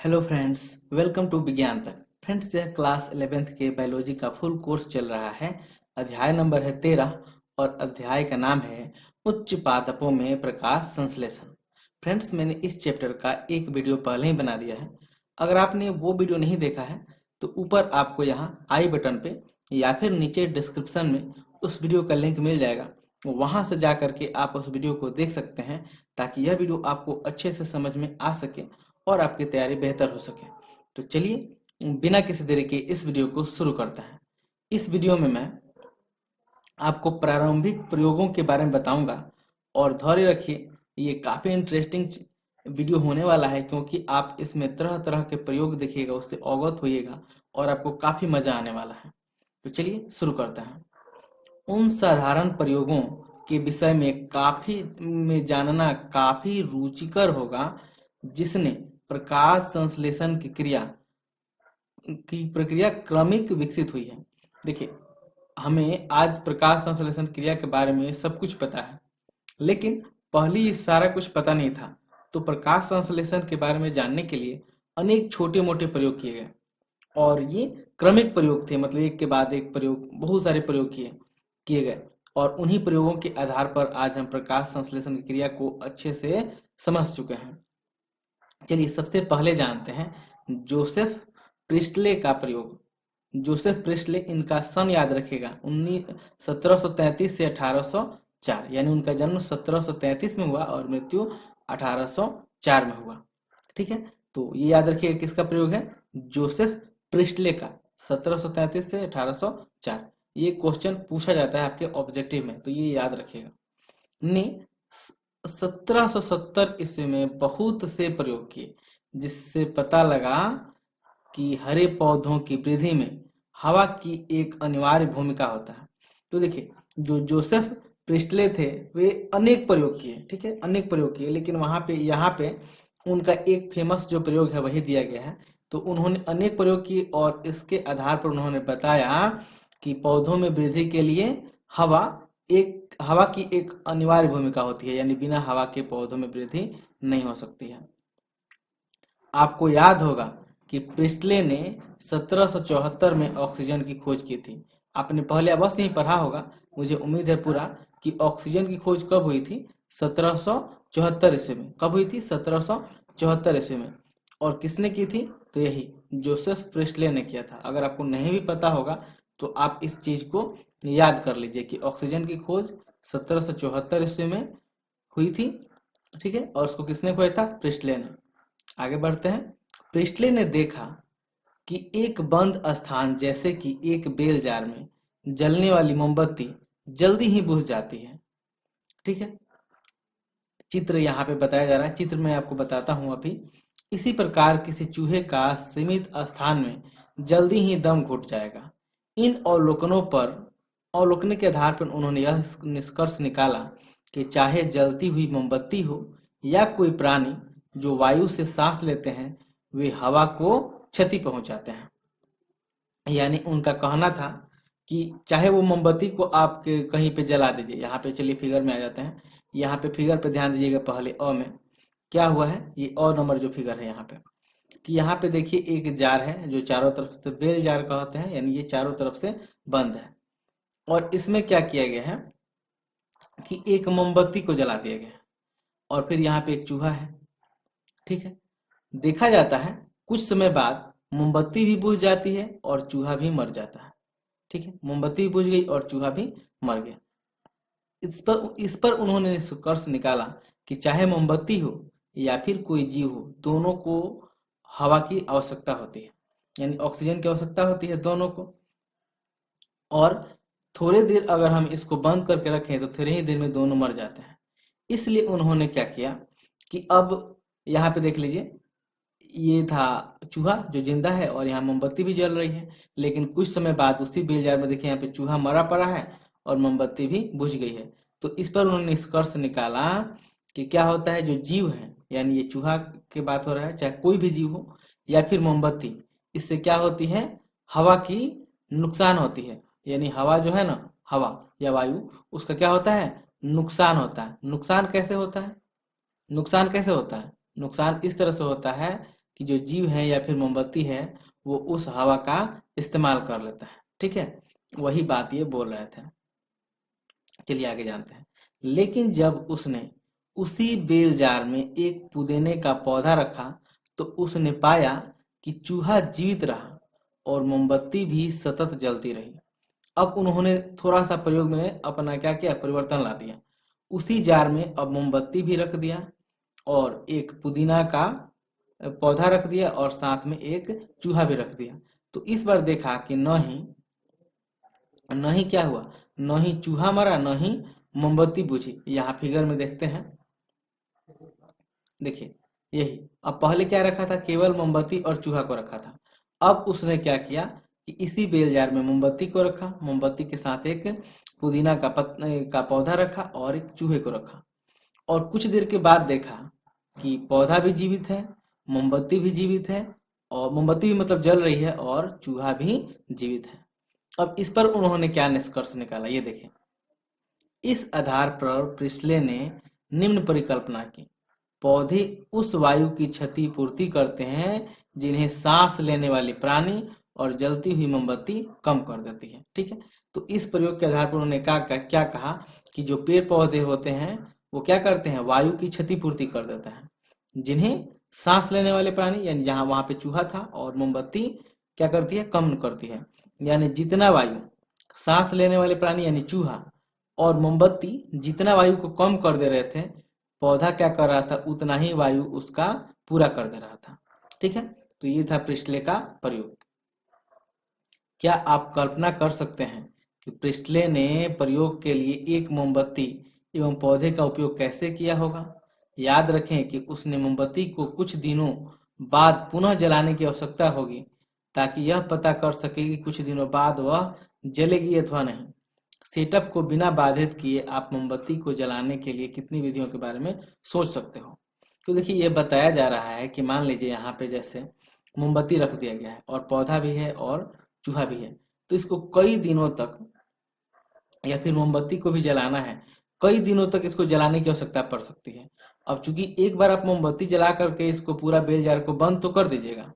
Hello friends, welcome to विज्ञान तक। Friends, यह क्लास 11th के बायोलॉजी का फुल कोर्स चल रहा है। अध्याय नंबर है 13 और अध्याय का नाम है उच्च पादपों में प्रकाश संश्लेषण। फ्रेंड्स, मैंने इस चैप्टर का एक वीडियो पहले ही बना दिया है। अगर आपने वो वीडियो नहीं देखा है तो ऊपर आपको यहाँ आई बटन पे या फिर नीचे डिस्क्रिप्शन में उस वीडियो का लिंक मिल जाएगा। वहां से जा करके आप उस वीडियो को देख सकते हैं ताकि यह वीडियो आपको अच्छे से समझ में आ सके और आपकी तैयारी बेहतर हो सके। तो चलिए बिना किसी देरी के इस वीडियो को शुरू करते हैं। इस वीडियो में मैं आपको प्रारंभिक प्रयोगों के बारे में बताऊंगा और धैर्य रखिए, ये काफ़ी इंटरेस्टिंग वीडियो होने वाला है क्योंकि आप इसमें तरह तरह के प्रयोग देखिएगा, उससे अवगत होइएगा और आपको काफ़ी मज़ा आने वाला है। तो चलिए शुरू करते हैं। उन साधारण प्रयोगों के विषय में जानना काफ़ी रुचिकर होगा जिसने प्रकाश संश्लेषण की प्रक्रिया क्रमिक विकसित हुई है। देखिए, हमें आज प्रकाश संश्लेषण क्रिया के बारे में सब कुछ पता है, लेकिन पहले ये सारा कुछ पता नहीं था। तो प्रकाश संश्लेषण के बारे में जानने के लिए अनेक छोटे मोटे प्रयोग किए गए और ये क्रमिक प्रयोग थे, मतलब एक के बाद एक प्रयोग, बहुत सारे प्रयोग किए गए और उन्हीं प्रयोगों के आधार पर आज हम प्रकाश संश्लेषण की क्रिया को अच्छे से समझ चुके हैं। चलिए सबसे पहले जानते हैं जोसेफ प्रिस्टले का प्रयोग। जोसेफ प्रिस्टले, इनका सन याद रखेगा 1733 से 1804, यानी उनका जन्म 1733 में हुआ और मृत्यु 1804 में हुआ। ठीक है, तो ये याद रखिएगा किसका प्रयोग है, जोसेफ प्रिस्टले का, 1733 से 1804। ये क्वेश्चन पूछा जाता है आपके ऑब्जेक्टिव में, तो ये याद रखिएगा। ने 1770 ईस्वी में बहुत से प्रयोग किए जिससे पता लगा कि हरे पौधों की वृद्धि में हवा की एक अनिवार्य भूमिका होता है। तो देखिए, जो जोसेफ प्रिस्टले थे वे अनेक प्रयोग किए, ठीक है, अनेक प्रयोग किए, लेकिन यहाँ पे उनका एक फेमस जो प्रयोग है वही दिया गया है। तो उन्होंने अनेक प्रयोग किए और इसके आधार पर उन्होंने बताया कि पौधों में वृद्धि के लिए हवा की एक अनिवार्य भूमिका होती है, यानी बिना हवा के पौधों में वृद्धि नहीं हो सकती है। आपको याद होगा कि प्रिस्टले ने 1774 में ऑक्सीजन की खोज की थी। आपने पहले अवश्य ही पढ़ा होगा, मुझे उम्मीद है पूरा, कि ऑक्सीजन की खोज कब हुई थी, 1774 ईस्वी में। कब हुई थी, 1774 ईस्वी में। और किसने की थी, तो यही जोसेफ प्रिस्टले ने किया था। अगर आपको नहीं भी पता होगा तो आप इस चीज को याद कर लीजिए कि ऑक्सीजन की खोज 1774 ईस्वी में हुई थी, ठीक है, और उसको किसने खोजा था, प्रिस्टले ने। आगे बढ़ते हैं। प्रिस्टले ने देखा कि एक बंद स्थान जैसे कि एक बेल जार में जलने वाली मोमबत्ती जल्दी ही बुझ जाती है। ठीक है, चित्र यहाँ पे बताया जा रहा है, चित्र में आपको बताता हूं अभी। इसी प्रकार किसी चूहे का सीमित स्थान में जल्दी ही दम घुट जाएगा। इन अवलोकन के आधार पर उन्होंने यह निष्कर्ष निकाला कि चाहे जलती हुई मोमबत्ती हो या कोई प्राणी जो वायु से सांस लेते हैं, वे हवा को क्षति पहुंचाते हैं। यानी उनका कहना था कि चाहे वो मोमबत्ती को आप कहीं पे जला दीजिए। यहाँ पे चलिए फिगर में आ जाते हैं। यहाँ पे फिगर पे ध्यान दीजिएगा, पहले अ में क्या हुआ है, ये अ नंबर जो फिगर है यहाँ पे, कि यहाँ पे देखिए एक जार है जो चारों तरफ से बेल जार कहते हैं, यानी ये चारों तरफ से बंद है। और इसमें क्या किया गया है कि एक मोमबत्ती को जला दिया गया है और फिर यहाँ पे एक चूहा है। ठीक है, देखा जाता है कुछ समय बाद मोमबत्ती भी बुझ जाती है और चूहा भी मर जाता है। ठीक है, मोमबत्ती भी बुझ गई और चूहा भी मर गया। इस पर उन्होंने निष्कर्ष निकाला कि चाहे मोमबत्ती हो या फिर कोई जीव हो, दोनों को हवा की आवश्यकता होती है, यानी ऑक्सीजन की आवश्यकता होती है दोनों को। और थोड़े देर अगर हम इसको बंद करके रखें तो थोड़े ही देर में दोनों मर जाते हैं। इसलिए उन्होंने क्या किया कि अब यहाँ पे देख लीजिए, ये था चूहा जो जिंदा है और यहाँ मोमबत्ती भी जल रही है, लेकिन कुछ समय बाद उसी बेल जार में देखिए यहाँ पे चूहा मरा पड़ा है और मोमबत्ती भी बुझ गई है। तो इस पर उन्होंने निष्कर्ष निकाला कि क्या होता है, जो जीव है, यानी ये चूहा की बात हो रहा है, चाहे कोई भी जीव हो या फिर मोमबत्ती, इससे क्या होती है, हवा की नुकसान होती है। यानी हवा जो है ना, हवा या वायु, उसका क्या होता है, नुकसान होता है। नुकसान कैसे होता है, नुकसान कैसे होता है, नुकसान इस तरह से होता है कि जो जीव है या फिर मोमबत्ती है वो उस हवा का इस्तेमाल कर लेता है। ठीक है, वही बात ये बोल रहे थे। चलिए आगे जानते हैं। लेकिन जब उसने उसी बेल जार में एक पुदीने का पौधा रखा तो उसने पाया कि चूहा जीवित रहा और मोमबत्ती भी सतत जलती रही। अब उन्होंने थोड़ा सा प्रयोग में अपना क्या किया, परिवर्तन ला दिया। उसी जार में अब मोमबत्ती भी रख दिया और एक पुदीना का पौधा रख दिया और साथ में एक चूहा भी रख दिया। तो इस बार देखा कि न ही क्या हुआ, न ही चूहा मरा न ही मोमबत्ती बुझी। यहाँ फिगर में देखते हैं, देखिए यही। अब पहले क्या रखा था, केवल मोमबत्ती और चूहा को रखा था। अब उसने क्या किया कि इसी बेल जार में मोमबत्ती को रखा, मोमबत्ती के साथ एक पुदीना का पौधा रखा और एक चूहे को रखा। और कुछ देर के बाद देखा कि पौधा भी जीवित है, मोमबत्ती भी जीवित है, और मोमबत्ती भी मतलब जल रही है और चूहा भी जीवित है। अब इस पर उन्होंने क्या निष्कर्ष निकाला, ये देखें। इस आधार पर प्रिस्ले ने निम्न परिकल्पना की। पौधे उस वायु की क्षतिपूर्ति करते हैं जिन्हें सांस लेने वाले प्राणी और जलती हुई मोमबत्ती कम कर देती है। ठीक है, तो इस प्रयोग के आधार पर उन्होंने क्या कहा कि जो पेड़ पौधे होते हैं वो क्या करते हैं, वायु की क्षतिपूर्ति कर देता है, जिन्हें सांस लेने वाले प्राणी यानी जहां वहां पे चूहा था, और मोमबत्ती क्या करती है, कम करती है। यानी जितना वायु सांस लेने वाले प्राणी यानी चूहा और मोमबत्ती जितना वायु को कम कर दे रहे थे, पौधा क्या कर रहा था, उतना ही वायु उसका पूरा कर दे रहा था। ठीक है, तो ये था प्रिस्टले का प्रयोग। क्या आप कल्पना कर सकते हैं कि प्रिस्टले ने प्रयोग के लिए एक मोमबत्ती एवं पौधे का उपयोग कैसे किया होगा? याद रखें कि उसने मोमबत्ती को कुछ दिनों बाद पुनः जलाने की आवश्यकता होगी ताकि यह पता कर सके कि कुछ दिनों बाद वह जलेगी अथवा नहीं। सेटअप को बिना बाधित किए आप मोमबत्ती को जलाने के लिए कितनी विधियों के बारे में सोच सकते हो? तो देखिए ये बताया जा रहा है कि मान लीजिए यहाँ पे जैसे मोमबत्ती रख दिया गया है और पौधा भी है और चूहा भी है, तो इसको कई दिनों तक, या फिर मोमबत्ती को भी जलाना है, कई दिनों तक इसको जलाने की आवश्यकता पड़ सकती है। अब चूंकि एक बार आप मोमबत्ती जला करके इसको पूरा बेल जार को बंद तो कर दीजिएगा,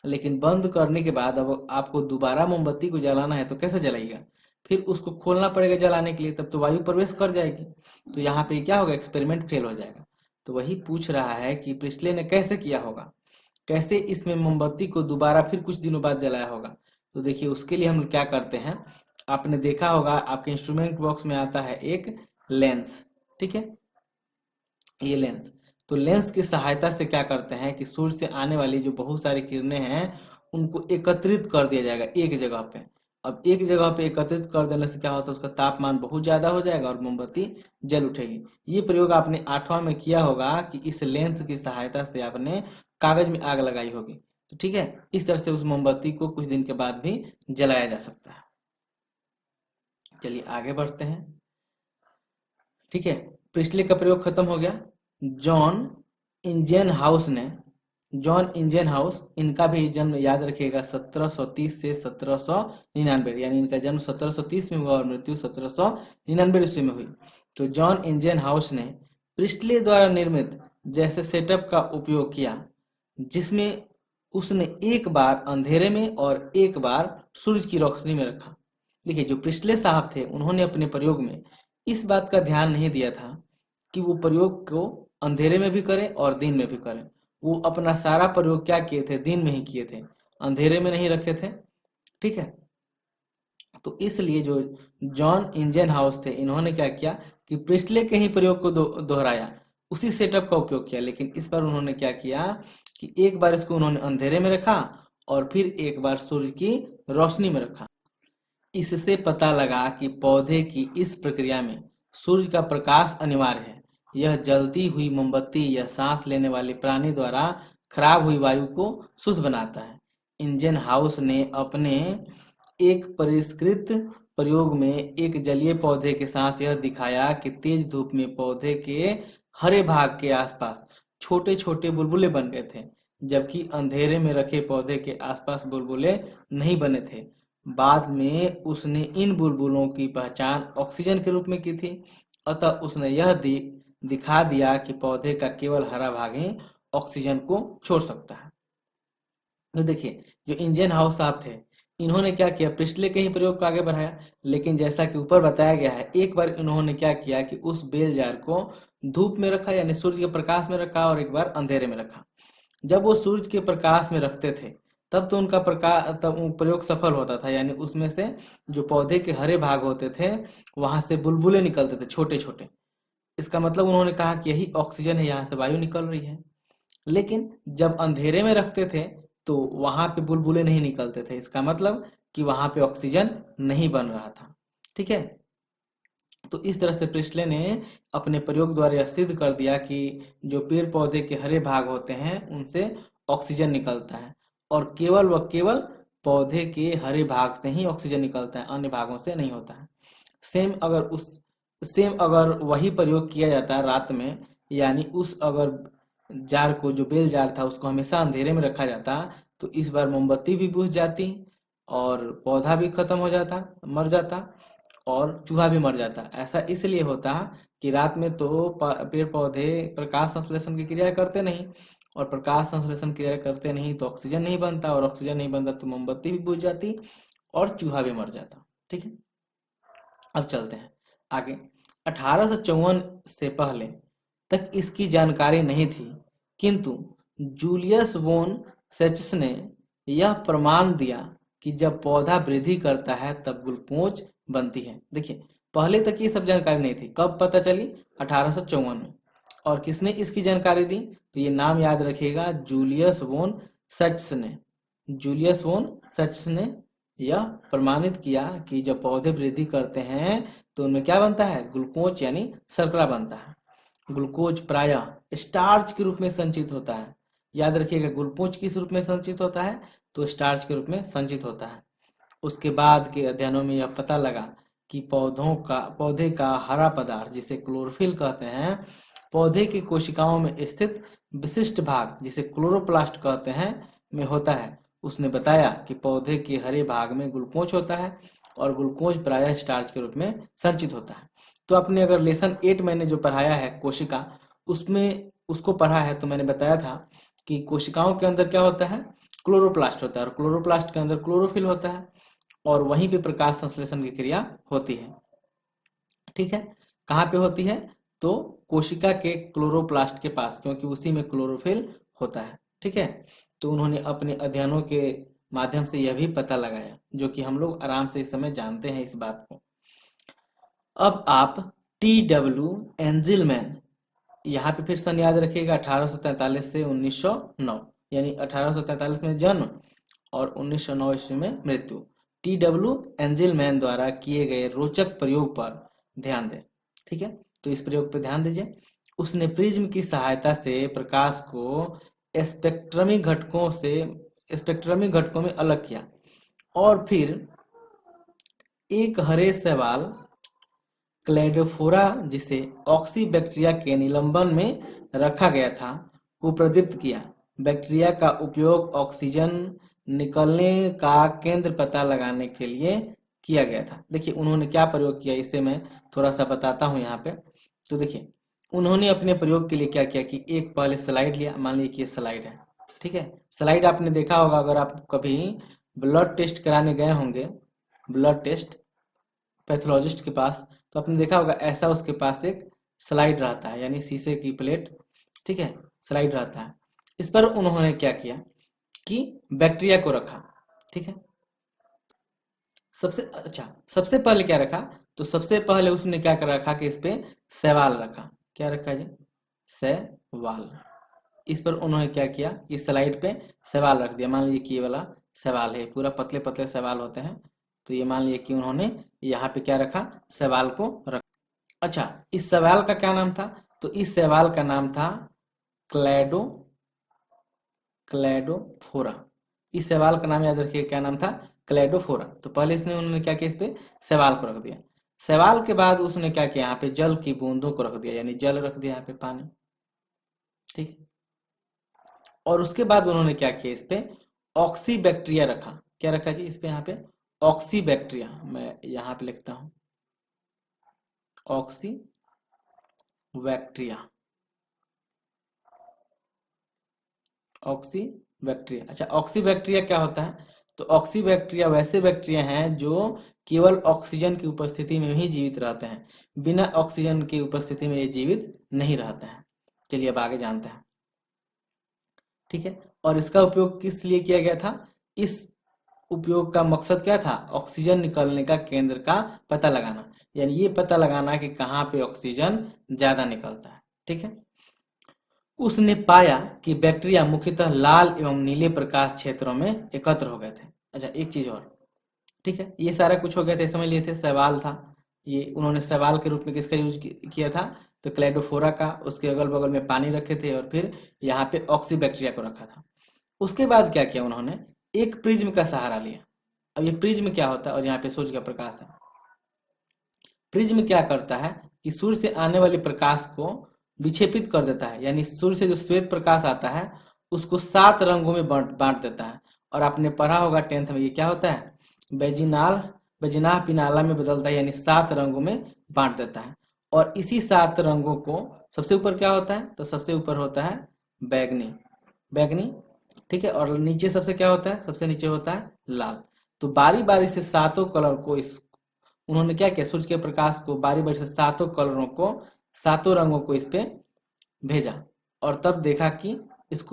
लेकिन बंद करने के बाद अब आपको दोबारा मोमबत्ती को जलाना है तो कैसे जलाइएगा? फिर उसको खोलना पड़ेगा जलाने के लिए, तब तो वायु प्रवेश कर जाएगी। तो यहाँ पे क्या होगा, एक्सपेरिमेंट फेल हो जाएगा। तो वही पूछ रहा है कि प्रिस्टले ने कैसे किया होगा, कैसे इसमें मोमबत्ती को दोबारा फिर कुछ दिनों बाद जलाया होगा। तो देखिए उसके लिए हम क्या करते हैं, आपने देखा होगा आपके इंस्ट्रूमेंट बॉक्स में आता है एक लेंस। ठीक है, ये लेंस, तो लेंस की सहायता से क्या करते हैं कि सूर्य से आने वाली जो बहुत सारी किरणें हैं उनको एकत्रित कर दिया जाएगा एक जगह पे। अब एक जगह पे एकत्रित कर देने से क्या होता है, उसका तापमान बहुत ज्यादा हो जाएगा और मोमबत्ती जल उठेगी। ये प्रयोग आपने 8वां में किया होगा कि इस लेंस की सहायता से आपने कागज में आग लगाई होगी। तो ठीक है, इस तरह से उस मोमबत्ती को कुछ दिन के बाद भी जलाया जा सकता है। चलिए आगे बढ़ते हैं। ठीक है, प्रिस्टले का प्रयोग खत्म हो गया। जॉन इंजेनहाउस, इनका भी जन्म याद रखिएगा 1730 से 1799, यानी इनका जन्म 1730 में हुआ और मृत्यु 1799 ईस्वी में हुई। तो जॉन इंजेनहाउस ने प्रिस्टले द्वारा निर्मित जैसे सेटअप का उपयोग किया, जिसमें उसने एक बार अंधेरे में और एक बार सूरज की रोशनी में रखा। देखिए जो प्रिस्टले साहब थे उन्होंने अपने प्रयोग में इस बात का ध्यान नहीं दिया था कि वो प्रयोग को अंधेरे में भी करें और दिन में भी करें। वो अपना सारा प्रयोग क्या किए थे, दिन में ही किए थे, अंधेरे में नहीं रखे थे। ठीक है, तो इसलिए जो जॉन इंजेनहाउस थे इन्होंने क्या किया कि प्रिस्टले के ही प्रयोग को दोहराया, उसी सेटअप का उपयोग किया। लेकिन इस बार उन्होंने क्या किया कि एक बार इसको उन्होंने अंधेरे में रखा और फिर एक बार सूर्य की रोशनी में रखा। इससे पता लगा कि पौधे की इस प्रक्रिया में सूर्य का प्रकाश अनिवार्य है। यह जलती हुई मोमबत्ती या सांस लेने वाले प्राणी द्वारा खराब हुई वायु को शुद्ध बनाता है। इंजेनहाउस ने अपने एक परिष्कृत प्रयोग में एक जलीय पौधे के साथ यह दिखाया कि तेज धूप में पौधे के हरे भाग के आसपास छोटे छोटे बुलबुले बन गए थे, जबकि अंधेरे में रखे पौधे के आसपास बुलबुले नहीं बने थे। बाद में उसने इन बुलबुलों की पहचान ऑक्सीजन के रूप में की थी। अतः उसने यह दिखा दिया कि पौधे का केवल हरा भाग ही ऑक्सीजन को छोड़ सकता है। तो देखिए, जो इंजन हाउस साहब थे, इन्होंने क्या किया, प्रिस्टले के ही प्रयोग को आगे बढ़ाया। लेकिन जैसा कि ऊपर बताया गया है, एक बार इन्होंने क्या किया कि उस बेल जार को धूप में रखा, यानी सूर्य के प्रकाश में रखा, और एक बार अंधेरे में रखा। जब वो सूरज के प्रकाश में रखते थे, तब तो उनका प्रकाश, तब वो प्रयोग सफल होता था, यानी उसमें से जो पौधे के हरे भाग होते थे, वहां से बुलबुले निकलते थे छोटे छोटे। इसका मतलब उन्होंने कहा कि यही ऑक्सीजन है, यहाँ से वायु निकल रही है। लेकिन जब अंधेरे में रखते थे, तो वहां पे बुलबुले नहीं निकलते थे। इसका मतलब कि वहां पे ऑक्सीजन नहीं बन रहा था। ठीक है। तो इस तरह से प्रिस्टले ने अपने प्रयोग द्वारा यह सिद्ध कर दिया कि जो पेड़ पौधे के हरे भाग होते हैं, उनसे ऑक्सीजन निकलता है, और केवल व केवल पौधे के हरे भाग से ही ऑक्सीजन निकलता है, अन्य भागों से नहीं होता है। सेम अगर उस सेम अगर वही प्रयोग किया जाता है रात में, यानी उस अगर जार को, जो बेल जार था, उसको हमेशा अंधेरे में रखा जाता, तो इस बार मोमबत्ती भी बुझ जाती, और पौधा भी खत्म हो जाता, मर जाता, और चूहा भी मर जाता। ऐसा इसलिए होता कि रात में तो पेड़ पौधे प्रकाश संश्लेषण की क्रिया करते नहीं, और प्रकाश संश्लेषण क्रिया करते नहीं तो ऑक्सीजन नहीं बनता, और ऑक्सीजन नहीं बनता तो मोमबत्ती भी बुझ जाती, और चूहा भी मर जाता। ठीक है। अब चलते हैं आगे। 1854 से पहले तक इसकी जानकारी नहीं थी, किंतु जूलियस वोन सेचस ने यह प्रमाण दिया कि जब पौधा वृद्धि करता है तब ग्लूकोज बनती है। देखिए, पहले तक ये सब जानकारी नहीं थी। कब पता चली? 1854 में। और किसने इसकी जानकारी दी? तो ये नाम याद रखिएगा, जूलियस वोन सच्स ने। जूलियस वोन सच्स ने यह प्रमाणित किया कि जब पौधे वृद्धि करते हैं तो उनमें क्या बनता है? ग्लूकोज, यानी शर्करा बनता है। ग्लूकोज प्रायः स्टार्च के रूप में संचित होता है। याद रखिएगा, ग्लूकोज किस रूप में संचित होता है? तो स्टार्च के रूप में संचित होता है। उसके बाद के अध्ययनों में यह पता लगा कि पौधे का हरा पदार्थ, जिसे क्लोरोफिल कहते हैं, पौधे की कोशिकाओं में स्थित विशिष्ट भाग, जिसे क्लोरोप्लास्ट कहते हैं, में होता है। उसने बताया कि पौधे के हरे भाग में ग्लूकोज होता है, और ग्लूकोज प्रायः स्टार्च के रूप में संचित होता है। तो अपने अगर लेसन 8 मैंने जो पढ़ाया है कोशिका, उसमें उसको पढ़ा है, तो मैंने बताया था कि कोशिकाओं के अंदर क्या होता है? क्लोरोप्लास्ट होता है, और क्लोरोप्लास्ट के अंदर क्लोरोफिल होता है, और वहीं पे प्रकाश संश्लेषण की क्रिया होती है। ठीक है। कहाँ पे होती है? तो कोशिका के क्लोरोप्लास्ट के पास, क्योंकि उसी में क्लोरोफिल होता है। ठीक है। तो उन्होंने अपने अध्ययनों के माध्यम से यह भी पता लगाया, जो कि हम लोग आराम से इस समय जानते हैं इस बात को। अब आप T.W. एंजिलमैन, यहाँ पे फिर सन याद रखिएगा, 1843 से 1909, यानी 1843 में जन्म और 1909 ईस्वी में मृत्यु। T.W. एंजिलमैन द्वारा किए गए रोचक प्रयोग पर ध्यान दें। ठीक है। तो इस प्रयोग पर ध्यान दीजिए। उसने प्रिज्म की सहायता से प्रकाश को स्पेक्ट्रमी घटकों में अलग किया, और फिर एक हरे शैवाल क्लैडोफोरा, जिसे ऑक्सीबैक्टीरिया के निलंबन में रखा गया था, को प्रदीप्त किया। बैक्टीरिया का उपयोग ऑक्सीजन निकलने का केंद्र पता लगाने के लिए किया गया था। देखिए, उन्होंने क्या प्रयोग किया, इसे मैं थोड़ा सा बताता हूँ यहाँ पे। तो देखिए, उन्होंने अपने प्रयोग के लिए क्या किया कि एक पहले स्लाइड लिया। मान लीजिए कि ये स्लाइड है। ठीक है। स्लाइड आपने देखा होगा, अगर आप कभी ब्लड टेस्ट कराने गए होंगे, ब्लड टेस्ट पैथोलॉजिस्ट के पास, तो आपने देखा होगा ऐसा उसके पास एक स्लाइड रहता है, यानी शीशे की प्लेट। ठीक है। स्लाइड रहता है। इस पर उन्होंने क्या किया कि बैक्टीरिया को रखा। ठीक है। सबसे पहले क्या रखा? तो सबसे पहले उसने क्या कर रखा कि इस पे सवाल रखा। क्या रखा जी? सवाल। इस पर उन्होंने क्या किया कि स्लाइड पे सवाल रख दिया। मान लीजिए कि ये वाला सवाल है, पूरा पतले पतले सवाल होते हैं, तो ये मान लीजिए कि उन्होंने यहाँ पे क्या रखा? सवाल को रखा। अच्छा, इस सवाल का क्या नाम था? तो इस सवाल का नाम था क्लैडो क्लैडोफोरा। इस सवाल का नाम याद रखिए, क्या नाम था? क्लैडोफोरा। तो पहले इसने उन्होंने क्या किया? इस पे सवाल को रख दिया। सवाल के बाद उसने क्या किया? यहाँ पे जल की बूंदों को रख दिया, यानी जल रख दिया यहाँ पे, पानी। ठीक। और उसके बाद उन्होंने क्या किया? इस पे ऑक्सी बैक्टीरिया रखा। क्या रखा जी? इस पे यहाँ पे ऑक्सी बैक्टीरिया, मैं यहाँ पे लिखता हूँ ऑक्सी बैक्टीरिया, ऑक्सी बैक्टीरिया। अच्छा, ऑक्सी बैक्टीरिया क्या होता है? तो ऑक्सी बैक्टीरिया वैसे बैक्टीरिया हैं जो केवल ऑक्सीजन की उपस्थिति में ही जीवित रहते हैं, बिना ऑक्सीजन की उपस्थिति में ये जीवित नहीं रहते हैं। चलिए अब आगे जानते हैं। ठीक है, और इसका उपयोग किस लिए किया गया था? इस उपयोग का मकसद क्या था? ऑक्सीजन निकलने का केंद्र का पता लगाना, यानी ये पता लगाना कि कहाँ पे ऑक्सीजन ज्यादा निकलता है। ठीक है, उसने पाया कि बैक्टीरिया मुख्यतः लाल एवं नीले प्रकाश क्षेत्रों में एकत्र हो गए थे। अच्छा, एक चीज और, ठीक है, ये सारा कुछ हो गया था, समझ लिए थे, सवाल था ये। उन्होंने सवाल के रूप में किसका यूज किया था? तो क्लेडोफोरा का। उसके अगल बगल में पानी रखे थे और फिर यहाँ पे ऑक्सी बैक्टीरिया को रखा था। उसके बाद क्या किया उन्होंने? एक प्रिज्म का सहारा लिया। अब ये प्रिज्म क्या होता है? और यहाँ पे सूर्य का प्रकाश है। प्रिज्म क्या करता है कि सूर्य से आने वाले प्रकाश को विक्षेपित कर देता है, यानी सूर्य से जो श्वेत प्रकाश आता है उसको 7 रंगों में बांट देता है। और आपने पढ़ा होगा 10th में, ये क्या होता है? बेजिनाल बेजिनाह पिनाला में बदलता है, यानी 7 रंगों में बांट देता है। और इसी 7 रंगों को सबसे ऊपर क्या होता है? तो सबसे ऊपर होता है बैगनी। बैगनी, ठीक है, और नीचे सबसे क्या होता है? सबसे नीचे होता है लाल। तो बारी बारी से सातों कलर को इस उन्होंने क्या किया? सूर्य के प्रकाश को बारी बारी से सातों कलरों को, सातों रंगों को इस पे भेजा, और तब देखा कि इस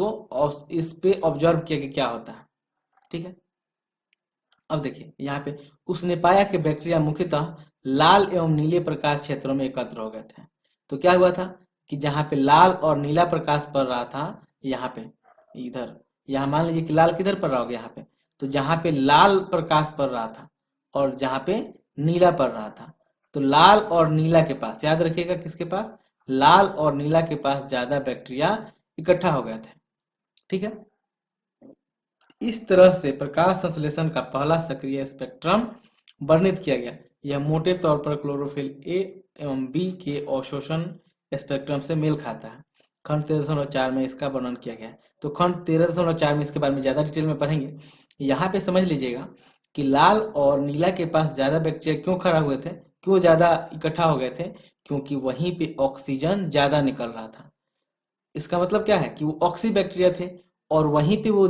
पे ऑब्जर्व किया कि क्या होता है। ठीक है, अब देखिए यहाँ पे उसने पाया कि बैक्टीरिया मुख्यतः लाल एवं नीले प्रकाश क्षेत्रों में एकत्र हो गए थे। तो क्या हुआ था कि जहाँ पे लाल और नीला प्रकाश पड़ रहा था, यहाँ पे इधर, यहाँ मान लीजिए कि लाल किधर पड़ रहा होगा? यहाँ पे। तो जहाँ पे लाल प्रकाश पड़ रहा था और जहाँ पे नीला पड़ रहा था, तो लाल और नीला के पास, याद रखिएगा किसके पास? लाल और नीला के पास ज्यादा बैक्टीरिया इकट्ठा हो गए थे। ठीक है, इस तरह से प्रकाश संश्लेषण का पहला सक्रिय स्पेक्ट्रम वर्णित किया गया। यह मोटे तौर पर क्लोरोफिल ए एवं बी के अवशोषण स्पेक्ट्रम से मेल खाता है। खंड 13.4 में इसका वर्णन किया गया है। तो खंड 13.4 में इसके बारे में ज्यादा डिटेल में पढ़ेंगे। यहाँ पे समझ लीजिएगा कि लाल और नीला के पास ज्यादा बैक्टीरिया क्यों खड़ा हुए थे, क्यों ज्यादा इकट्ठा हो गए थे? क्योंकि वहीं पे ऑक्सीजन ज्यादा निकल रहा था। इसका मतलब क्या है कि वो ऑक्सी बैक्टीरिया थे, और वहीं पे वो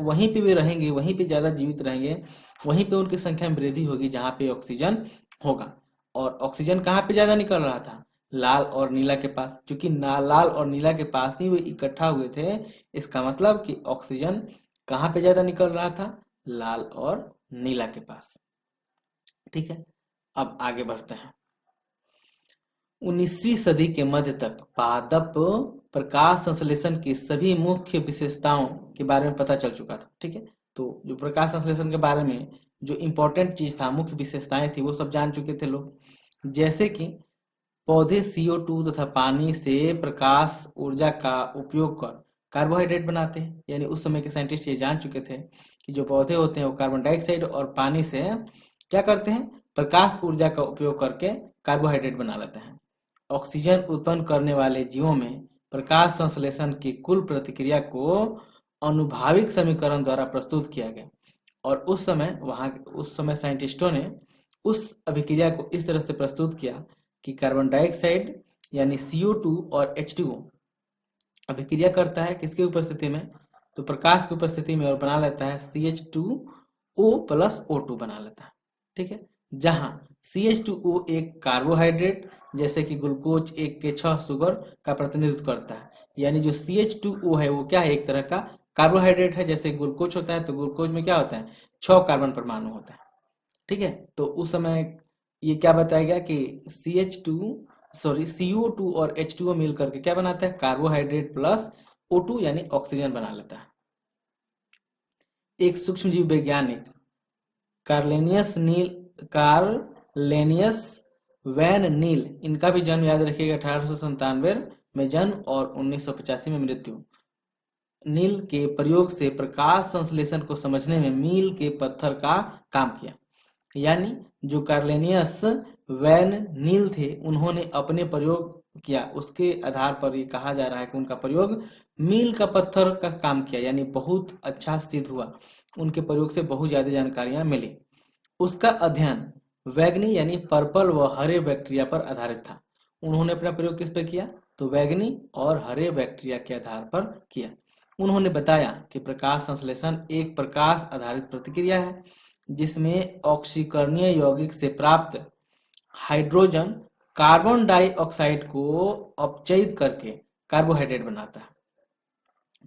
वहीं पे भी रहेंगे, वहीं पे ज्यादा जीवित रहेंगे, वहीं पे उनकी संख्या में वृद्धि होगी जहां पे ऑक्सीजन होगा। और ऑक्सीजन कहाँ पे ज्यादा निकल रहा था? लाल और नीला के पास। क्योंकि लाल और नीला के पास ही वो इकट्ठा हुए थे, इसका मतलब कि ऑक्सीजन कहाँ पे ज्यादा निकल रहा था? लाल और नीला के पास। ठीक है, अब आगे बढ़ते हैं। 19वीं सदी के मध्य तक पादप प्रकाश संश्लेषण की सभी मुख्य विशेषताओं के बारे में पता चल चुका था। ठीक है, तो जो प्रकाश संश्लेषण के बारे में जो इम्पोर्टेंट चीज था, मुख्य विशेषताएं थी, वो सब जान चुके थे लोग। जैसे कि पौधे CO2 तथा पानी से प्रकाश ऊर्जा का उपयोग कर कार्बोहाइड्रेट बनाते हैं। यानी उस समय के साइंटिस्ट ये जान चुके थे कि जो पौधे होते हैं वो कार्बन डाइऑक्साइड और पानी से क्या करते हैं? प्रकाश ऊर्जा का उपयोग करके कार्बोहाइड्रेट बना लेते हैं। ऑक्सीजन उत्पन्न करने वाले जीवों में प्रकाश संश्लेषण की कुल प्रतिक्रिया को अनुभाविक समीकरण द्वारा प्रस्तुत किया गया। और उस समय साइंटिस्टों ने उस अभिक्रिया को इस तरह से प्रस्तुत किया कि कार्बन डाइऑक्साइड यानी CO2 और H2O अभिक्रिया करता है किसकी उपस्थिति में? तो प्रकाश की उपस्थिति में, और बना लेता है CH2O प्लस O2 बना लेता है। ठीक है, जहां CH2O एक कार्बोहाइड्रेट जैसे कि ग्लूकोज 1 के 6 शुगर का प्रतिनिधित्व करता है। यानी जो CH2O है वो क्या है? एक तरह का कार्बोहाइड्रेट है। जैसे ग्लूकोज होता है तो ग्लूकोज में क्या होता है? 6 कार्बन परमाणु होता है। ठीक है, तो उस समय ये क्या बताया गया कि CO2 और H2O मिल करके क्या बनाता है? कार्बोहाइड्रेट प्लस O2 यानी ऑक्सीजन बना लेता है। एक सूक्ष्म जीव वैज्ञानिक कार्लेनियस वैन नील, इनका भी जन्म याद रखिएगा 1897 में जन्म और 1985 में मृत्यु। नील के प्रयोग से प्रकाश संश्लेषण को समझने में मील के पत्थर का काम किया। यानी जो कार्लेनियस वैन नील थे, उन्होंने अपने प्रयोग किया, उसके आधार पर ये कहा जा रहा है कि उनका प्रयोग मील का पत्थर का काम किया, यानी बहुत अच्छा सिद्ध हुआ। उनके प्रयोग से बहुत ज्यादा जानकारियां मिली। उसका अध्ययन वैगनी यानी पर्पल व हरे बैक्टीरिया पर आधारित था। उन्होंने अपना प्रयोग किस पे किया? तो वैगनी और हरे बैक्टीरिया के आधार पर किया। उन्होंने बताया कि प्रकाश संश्लेषण एक प्रकाश आधारित प्रतिक्रिया है जिसमें ऑक्सीकरणीय यौगिक से प्राप्त हाइड्रोजन कार्बन डाइऑक्साइड को अपचयित करके कार्बोहाइड्रेट बनाता है।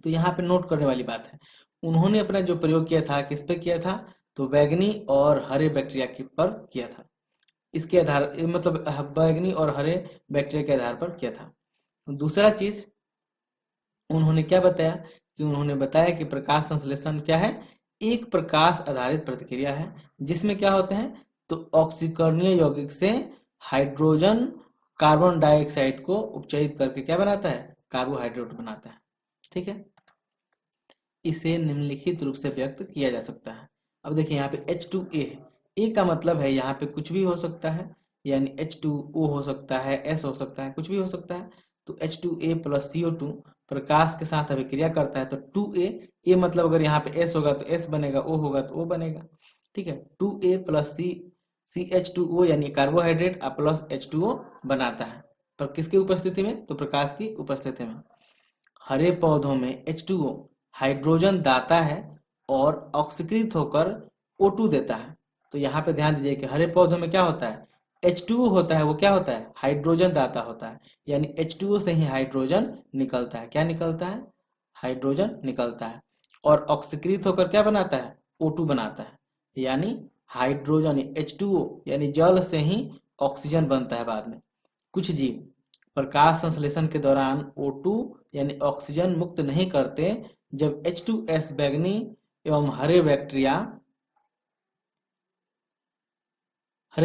तो यहाँ पे नोट करने वाली बात है, उन्होंने अपना जो प्रयोग किया था किस पे किया था, तो बैगनी और हरे बैक्टीरिया के पर किया था। इसके आधार मतलब बैगनी और हरे बैक्टीरिया के आधार पर किया था। दूसरा चीज उन्होंने क्या बताया कि उन्होंने बताया कि प्रकाश संश्लेषण क्या है, एक प्रकाश आधारित प्रतिक्रिया है जिसमें क्या होते हैं, तो ऑक्सीकरणीय यौगिक से हाइड्रोजन कार्बन डाइऑक्साइड को उपचयित करके क्या बनाता है, कार्बोहाइड्रेट बनाता है। ठीक है, इसे निम्नलिखित रूप से व्यक्त किया जा सकता है। अब देखिए यहाँ पे H2A है, ए का मतलब है यहाँ पे कुछ भी हो सकता है, यानी H2O हो सकता है, S हो सकता है, कुछ भी हो सकता है। तो H2A प्लस CO2 प्रकाश के साथ अभिक्रिया करता है, तो 2A, ए मतलब अगर यहाँ पे S होगा तो S बनेगा, O होगा तो O बनेगा। ठीक है, 2A प्लस CH2O यानी कार्बोहाइड्रेट प्लस H2O बनाता है, पर किसकी उपस्थिति में, तो प्रकाश की उपस्थिति में। हरे पौधों में H2O हाइड्रोजन दाता है और ऑक्सीकृत होकर O2 देता है। तो यहाँ पे ध्यान दीजिए कि हरे पौधों में क्या होता है, H2O होता है, वो क्या होता है, हाइड्रोजन दाता होता है, यानी H2O से ही हाइड्रोजन निकलता है। क्या निकलता है, हाइड्रोजन निकलता है, और ऑक्सीकृत होकर क्या बनाता है, O2 बनाता है, यानी हाइड्रोजन H2O यानी जल से ही ऑक्सीजन बनता है बाद में। कुछ जीव प्रकाश संश्लेषण के दौरान O2 यानी ऑक्सीजन मुक्त नहीं करते। जब H2S बैगनी एवं हरे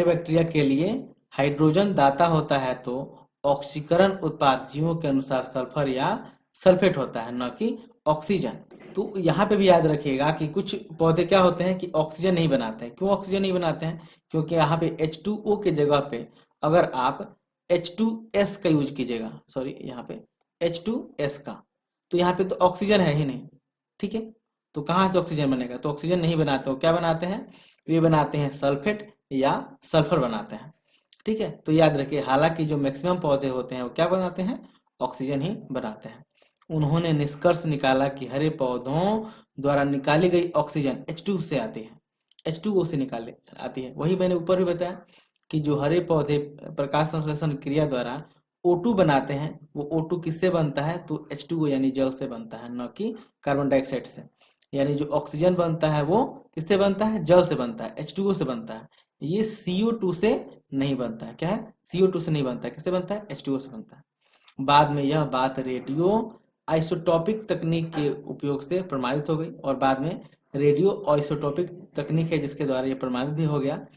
बैक्टीरिया के लिए हाइड्रोजन दाता होता है, तो ऑक्सीकरण उत्पाद जीवों के अनुसार सल्फर या सल्फेट होता है, न कि ऑक्सीजन। तो यहाँ पे भी याद रखिएगा कि कुछ पौधे क्या होते हैं कि ऑक्सीजन नहीं बनाते हैं। क्यों ऑक्सीजन नहीं बनाते हैं, क्योंकि यहाँ पे H2O के जगह पे अगर आप H2S का यूज कीजिएगा, सॉरी यहाँ पे H2S का, तो यहाँ पे तो ऑक्सीजन है ही नहीं। ठीक है, तो कहाँ से ऑक्सीजन बनेगा, तो ऑक्सीजन नहीं बनाते हो, क्या बनाते हैं, वे बनाते हैं सल्फेट या सल्फर बनाते हैं। ठीक है, तो याद रखिए, हालांकि जो मैक्सिमम पौधे होते हैं वो क्या बनाते हैं, ऑक्सीजन ही बनाते हैं। उन्होंने निष्कर्ष निकाला कि हरे पौधों द्वारा निकाली गई ऑक्सीजन H2 से आती है, H2O से निकाले आती है। वही मैंने ऊपर भी बताया कि जो हरे पौधे प्रकाश संश्लेषण क्रिया द्वारा O2 बनाते हैं, वो O2 किससे बनता है, तो H2O यानी जल से बनता है, न कि कार्बन डाइऑक्साइड से। यानी जो ऑक्सीजन बनता है वो किससे बनता है, जल से बनता है, H2O से बनता है। ये CO2 से नहीं बनता है। क्या है, CO2 से नहीं बनता है, किससे बनता है, H2O से बनता है। बाद में यह बात रेडियो आइसोटोपिक तकनीक के उपयोग से प्रमाणित हो गई, और बाद में रेडियो आइसोटोपिक तकनीक है जिसके द्वारा यह प्रमाणित भी हो गया।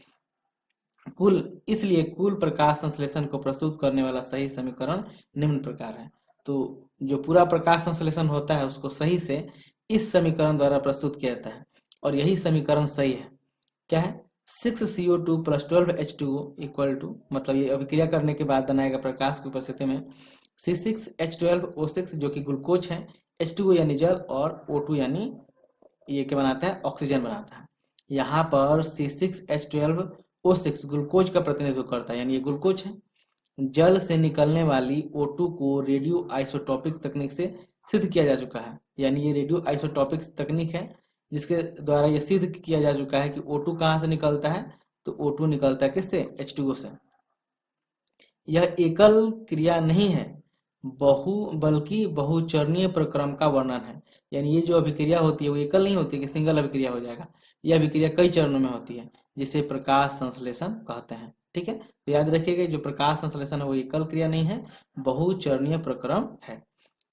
इसलिए कुल प्रकाश संश्लेषण को प्रस्तुत करने वाला सही समीकरण निम्न प्रकार है। तो जो पूरा प्रकाश संश्लेषण होता है उसको सही से इस समीकरण द्वारा प्रस्तुत किया जाता है, और यही समीकरण सही है। क्या है, 6CO2 plus 12H2O equal to, मतलब ये अभिक्रिया करने के बाद बनाएगा प्रकाश की उपस्थिति में C6H12O6 जो कि ग्लूकोज है, H2O यानी जल, और O2 यानी ये क्या बनाता है, ऑक्सीजन बनाता है। यहाँ पर C6H12O6 ग्लूकोज का प्रतिनिधित्व करता है, यानी ये ग्लूकोज है। जल से निकलने वाली O2 को रेडियो आइसोटोपिक तकनीक से सिद्ध किया जा चुका है, यानी ये रेडियो आइसोटोपिक तकनीक है जिसके द्वारा यह सिद्ध किया जा चुका है कि O2 कहाँ से निकलता है, तो O2 निकलता है किससे, H2O से। यह एकल क्रिया नहीं है, बल्कि बहुचरणीय प्रक्रम का वर्णन है। यानी ये जो अभिक्रिया होती है वो एकल नहीं होती कि सिंगल अभिक्रिया हो जाएगा, यह अभिक्रिया कई चरणों में होती है जिसे प्रकाश संश्लेषण कहते हैं। ठीक है, तो याद रखिएगा जो प्रकाश संश्लेषण है वो एकल क्रिया नहीं है, बहुचरणीय प्रक्रम है।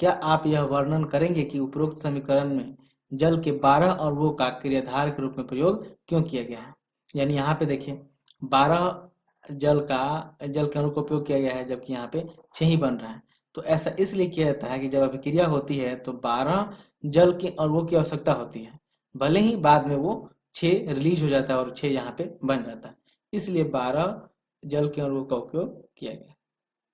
क्या आप यह वर्णन करेंगे कि उपरोक्त समीकरण में जल के 12 अणुओं का क्रियाधार के रूप में प्रयोग क्यों किया गया है। यानी यहाँ पे देखिए 12 जल के अणु का उपयोग किया गया है, जबकि यहाँ पे 6 ही बन रहा है। तो ऐसा इसलिए किया जाता है कि जब अभिक्रिया होती है तो 12 जल के अणुओं की आवश्यकता होती है, भले ही बाद में वो 6 रिलीज हो जाता है और 6 यहाँ पे बन जाता है, इसलिए 12 जल के अणुओं का उपयोग किया गया।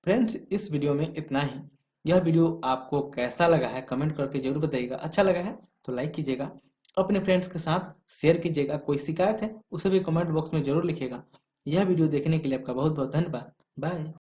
फ्रेंड्स, इस वीडियो में इतना ही। यह वीडियो आपको कैसा लगा है कमेंट करके जरूर बताइएगा। अच्छा लगा है तो लाइक कीजिएगा, अपने फ्रेंड्स के साथ शेयर कीजिएगा। कोई शिकायत है उसे भी कमेंट बॉक्स में जरूर लिखिएगा। यह वीडियो देखने के लिए आपका बहुत बहुत धन्यवाद। बाय।